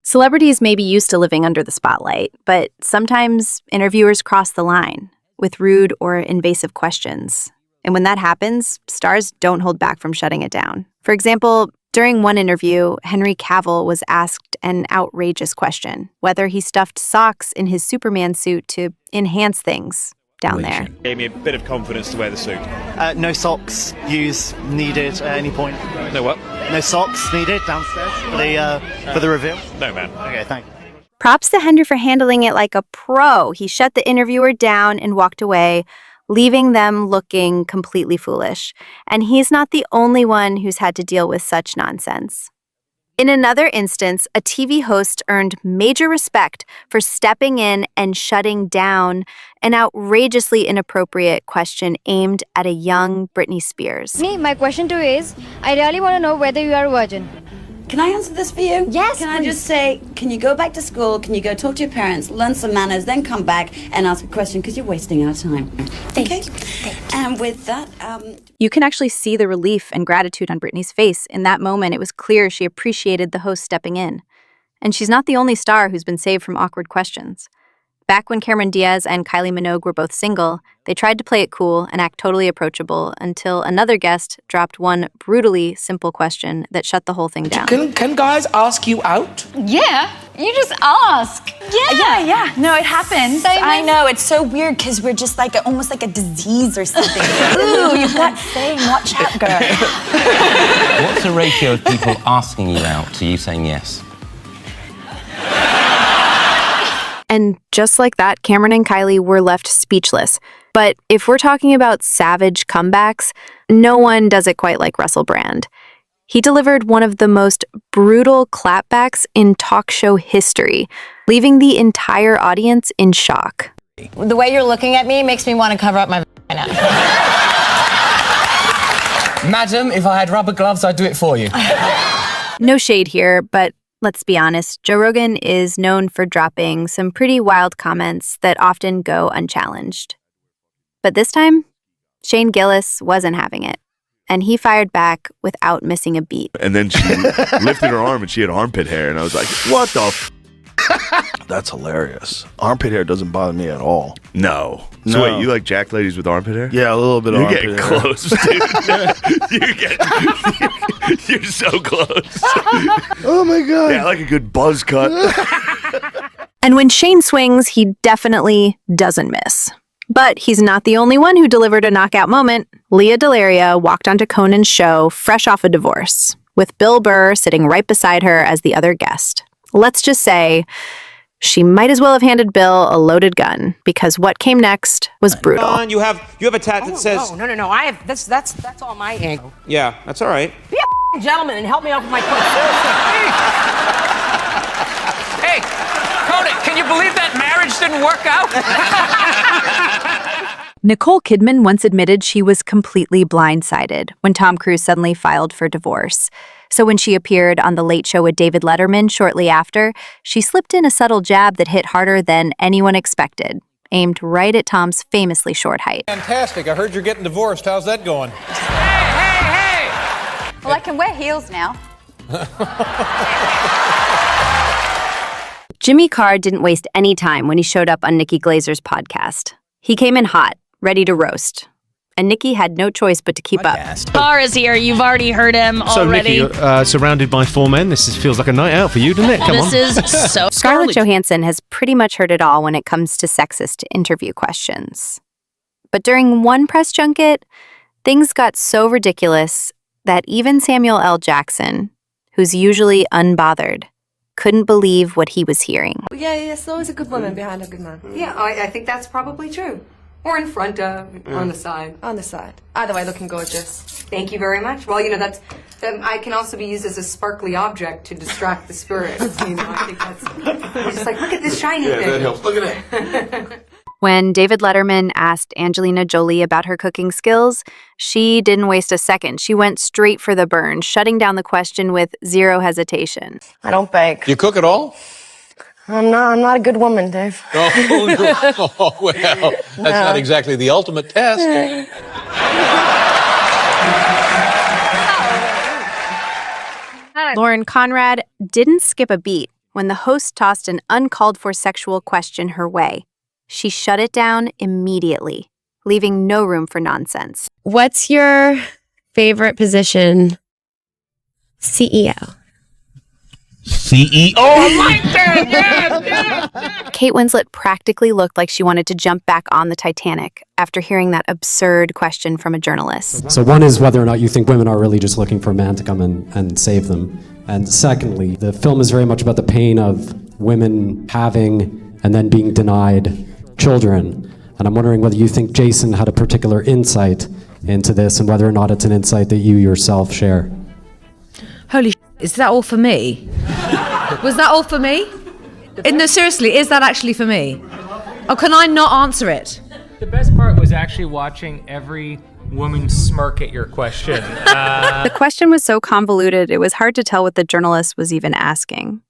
Celebrities may be used to living under the spotlight, but sometimes interviewers cross the line with rude or invasive questions. And when that happens, stars don't hold back from shutting it down. For example, during one interview, Henry Cavill was asked an outrageous question, whether he stuffed socks in his Superman suit to enhance things down there. Gave me a bit of confidence to wear the suit. No socks needed at any point. No what? No socks needed downstairs for the reveal? No, man. Okay, thank you. Props to Henry for handling it like a pro. He shut the interviewer down and walked away, leaving them looking completely foolish. And he's not the only one who's had to deal with such nonsense. In another instance, a TV host earned major respect for stepping in and shutting down an outrageously inappropriate question aimed at a young Britney Spears. My question to you is, I really want to know whether you are a virgin. Can I answer this for you? Yes, Can I please. just say, can you go back to school, can you go talk to your parents, learn some manners, then come back and ask a question, because you're wasting our time. Okay? And with that, You can actually see the relief and gratitude on Britney's face. In that moment, it was clear she appreciated the host stepping in. And she's not the only star who's been saved from awkward questions. Back when Cameron Diaz and Kylie Minogue were both single, they tried to play it cool and act totally approachable until another guest dropped one brutally simple question that shut the whole thing down. Can guys ask you out? Yeah, you just ask. Yeah. No, it happens. I know, it's so weird because we're just like almost like a disease or something. Ooh, you've got saying, watch out, girl. What's the ratio of people asking you out to you saying yes? And just like that, Cameron and Kylie were left speechless. But if we're talking about savage comebacks, no one does it quite like Russell Brand. He delivered one of the most brutal clapbacks in talk show history, leaving the entire audience in shock. The way you're looking at me makes me want to cover up my vagina. Madam, if I had rubber gloves, I'd do it for you. No shade here, but let's be honest, Joe Rogan is known for dropping some pretty wild comments that often go unchallenged. But this time, Shane Gillis wasn't having it, and he fired back without missing a beat. And then she lifted her arm and she had armpit hair, and I was like, what the f? That's hilarious. Armpit hair doesn't bother me at all. No. So No. wait, you like jack ladies with armpit hair? Yeah, a little bit of You're armpit getting hair. close, dude. You're so close. Oh my God. Yeah, I like a good buzz cut. And when Shane swings, he definitely doesn't miss. But he's not the only one who delivered a knockout moment. Leah Delaria walked onto Conan's show fresh off a divorce, with Bill Burr sitting right beside her as the other guest. Let's just say she might as well have handed Bill a loaded gun, because what came next was brutal. Don, you have a tat that says... No. I have that's all my angle. Yeah, that's all right. Be a gentleman and help me out with my point. Seriously. Hey, Conan, can you believe that marriage didn't work out? Nicole Kidman once admitted she was completely blindsided when Tom Cruise suddenly filed for divorce. So when she appeared on The Late Show with David Letterman shortly after, she slipped in a subtle jab that hit harder than anyone expected, aimed right at Tom's famously short height. Fantastic. I heard you're getting divorced. How's that going? Hey! Well, I can wear heels now. Jimmy Carr didn't waste any time when he showed up on Nikki Glazer's podcast. He came in hot, ready to roast. And Nikki had no choice but to keep up. Carr is here. You've already heard him already. So, Nikki, surrounded by four men, this feels like a night out for you, doesn't it? Come on. This is so... Scarlett Johansson has pretty much heard it all when it comes to sexist interview questions. But during one press junket, things got so ridiculous that even Samuel L. Jackson, who's usually unbothered, couldn't believe what he was hearing. Yeah, there's always a good woman behind a good man. Yeah, I think that's probably true. Or in front of, on the side. On the side. Either way, looking gorgeous. Thank you very mumuch. Well, that I can also be used as a sparkly object to distract the spirits. I think that's just like, look at this shiny thing. Yeah, that helps. Look at it. When David Letterman asked Angelina Jolie about her cooking skills, she didn't waste a second. She went straight for the burn, shutting down the question with zero hesitation. I don't bake. You cook at all? I'm not a good woman, Dave. Oh, well, that's not exactly the ultimate test. Lauren Conrad didn't skip a beat. when the host tossed an uncalled-for sexual question her way. She shut it down immediately, leaving no room for nonsense. What's your favorite position? CEO. CEO. I like that. Yes. Kate Winslet practically looked like she wanted to jump back on the Titanic after hearing that absurd question from a journalist. So one is whether or not you think women are really just looking for a man to come and save them. And secondly, the film is very much about the pain of women having and then being denied children. And I'm wondering whether you think Jason had a particular insight into this and whether or not it's an insight that you yourself share. Holy is that all for me? Was that all for me? No, seriously, is that actually for me? Or can I not answer it? The best part was actually watching every woman smirk at your question. The question was so convoluted, it was hard to tell what the journalist was even asking.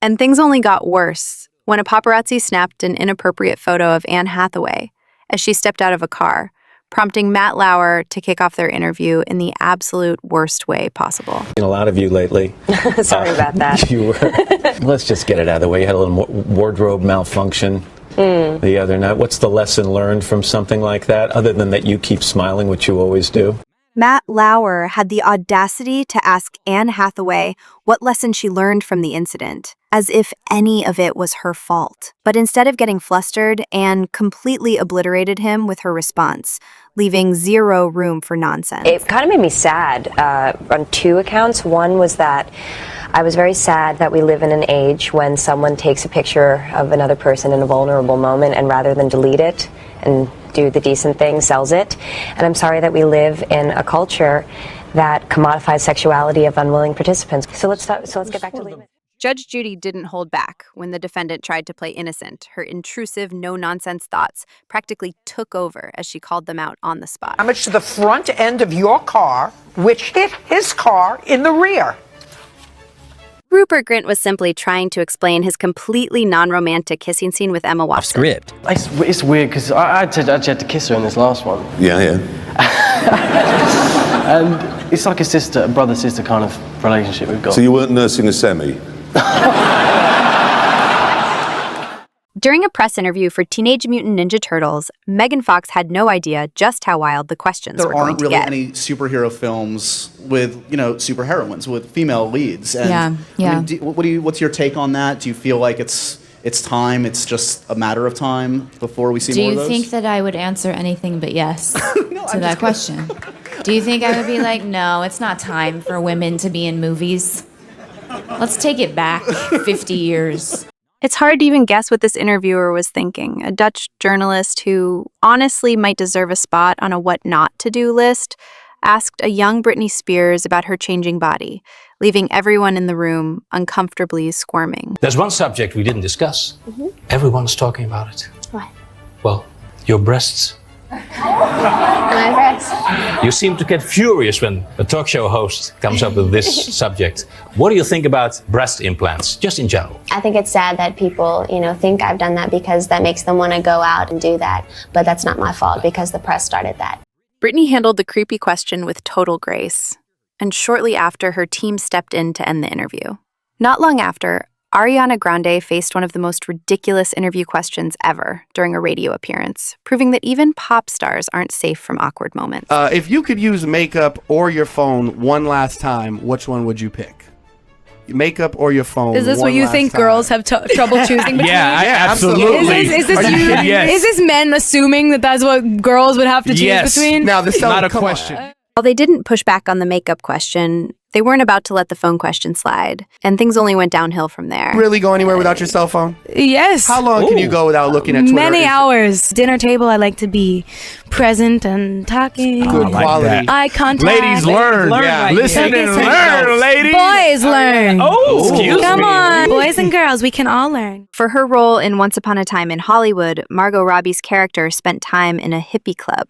And things only got worse when a paparazzi snapped an inappropriate photo of Anne Hathaway as she stepped out of a car, prompting Matt Lauer to kick off their interview in the absolute worst way possible. Seen a lot of you lately. Sorry about that. You were. Let's just get it out of the way. You had a little wardrobe malfunction the other night. What's the lesson learned from something like that, other than that you keep smiling, which you always do? Matt Lauer had the audacity to ask Anne Hathaway what lesson she learned from the incident, as if any of it was her fault. But instead of getting flustered, Anne completely obliterated him with her response, leaving zero room for nonsense. It kind of made me sad on two accounts. One was that I was very sad that we live in an age when someone takes a picture of another person in a vulnerable moment and rather than delete it and do the decent thing, sells it. And I'm sorry that we live in a culture that commodifies sexuality of unwilling participants. So let's get back to leaving. Judge Judy didn't hold back when the defendant tried to play innocent. Her intrusive, no-nonsense thoughts practically took over as she called them out on the spot. Damage to the front end of your car, which hit his car in the rear. Rupert Grint was simply trying to explain his completely non-romantic kissing scene with Emma Watson. Script. It's weird because I actually had to kiss her in this last one. Yeah. And it's like a brother-sister kind of relationship we've got. So you weren't nursing a semi? During a press interview for Teenage Mutant Ninja Turtles, Megan Fox had no idea just how wild the questions were going to get. There aren't really any superhero films with, superheroines, with female leads. And, yeah. I mean, what's your take on that? Do you feel like it's time, it's just a matter of time before we see more of those? Do you think that I would answer anything but yes to that question? Do you think I would be like, no, it's not time for women to be in movies? Let's take it back 50 years. It's hard to even guess what this interviewer was thinking. A Dutch journalist who honestly might deserve a spot on a what not to do list asked a young Britney Spears about her changing body, leaving everyone in the room uncomfortably squirming. There's one subject we didn't discuss. Everyone's talking about it. What? Well, your breasts. My breasts. You seem to get furious when a talk show host comes up with this subject. What do you think about breast implants, just in general? I think it's sad that people, think I've done that because that makes them want to go out and do that. But that's not my fault because the press started that. Britney handled the creepy question with total grace. And shortly after, her team stepped in to end the interview. Not long after, Ariana Grande faced one of the most ridiculous interview questions ever during a radio appearance, proving that even pop stars aren't safe from awkward moments. If you could use makeup or your phone one last time, which one would you pick? Makeup or your phone? Is this what you think girls have trouble choosing between? Yeah, absolutely. Is this men assuming that that's what girls would have to choose between? Now, this is not a question. While they didn't push back on the makeup question, they weren't about to let the phone question slide, and things only went downhill from there. Really go anywhere without your cell phone? Yes. How long can you go without looking at Twitter? Many hours. Dinner table, I like to be present and talking. Good quality. Eye contact. Ladies learn. Right Listen here. and learn, ladies. Boys learn. Oh, excuse me. Come on. Boys and girls, we can all learn. For her role in Once Upon a Time in Hollywood, Margot Robbie's character spent time in a hippie club.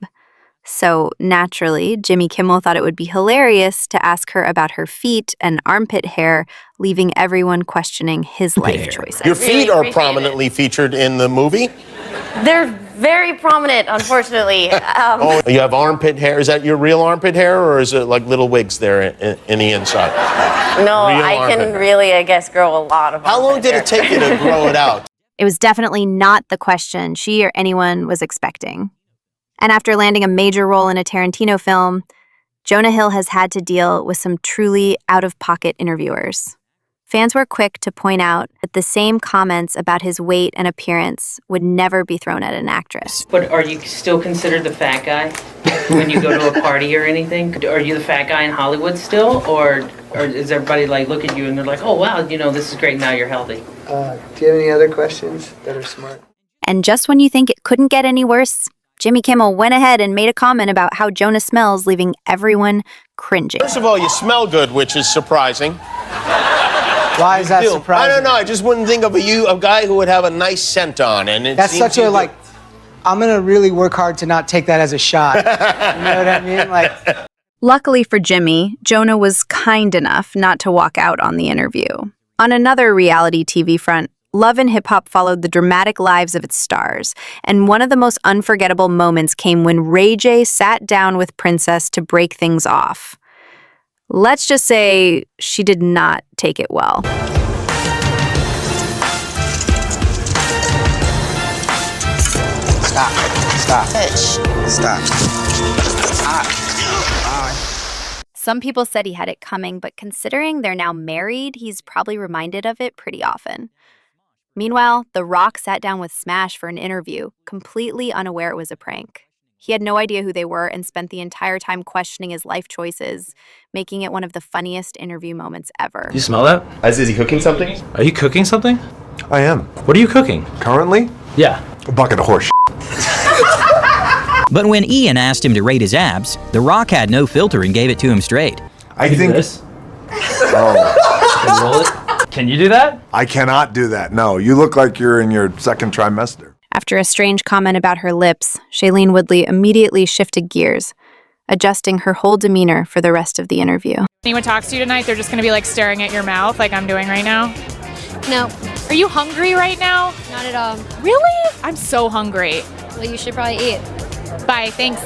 So, naturally, Jimmy Kimmel thought it would be hilarious to ask her about her feet and armpit hair, leaving everyone questioning his life choices. Your feet are prominently featured in the movie? They're Very prominent, unfortunately. Oh, you have armpit hair. Is that your real armpit hair, or is it like little wigs there in the inside? No, Real I can armpit. really, I guess, grow a lot of. How long did it take you to grow it out? It was definitely not the question she or anyone was expecting. And after landing a major role in a Tarantino film, Jonah Hill has had to deal with some truly out-of-pocket interviewers. Fans were quick to point out that the same comments about his weight and appearance would never be thrown at an actress. But are you still considered the fat guy when you go to a party or anything? Are you the fat guy in Hollywood still, or does everybody like look at you and they're like, oh wow, this is great, now you're healthy? Do you have any other questions that are smart? And just when you think it couldn't get any worse, Jimmy Kimmel went ahead and made a comment about how Jonah smells, leaving everyone cringing. First of all, you smell good, which is surprising. Why is that surprising? I don't know. I just wouldn't think of a guy who would have a nice scent on, and That's such a like. I'm gonna really work hard to not take that as a shot. You know what I mean? Like. Luckily for Jimmy, Jonah was kind enough not to walk out on the interview. On another reality TV front, Love and Hip Hop followed the dramatic lives of its stars, and one of the most unforgettable moments came when Ray J sat down with Princess to break things off. Let's just say she did not take it well. Stop. Some people said he had it coming, but considering they're now married, he's probably reminded of it pretty often. Meanwhile, The Rock sat down with Smash for an interview, completely unaware it was a prank. He had no idea who they were and spent the entire time questioning his life choices, making it one of the funniest interview moments ever. You smell that? Is he cooking something? Are you cooking something? I am. What are you cooking? Currently? Yeah. A bucket of horse. But when Ian asked him to rate his abs, The Rock had no filter and gave it to him straight. I think this. Oh. Roll it. Can you do that? I cannot do that. No, you look like you're in your second trimester. After a strange comment about her lips, Shailene Woodley immediately shifted gears, adjusting her whole demeanor for the rest of the interview. Anyone talks to you tonight, they're just going to be like staring at your mouth like I'm doing right now? No. Are you hungry right now? Not at all. Really? I'm so hungry. Well, you should probably eat. Bye, thanks.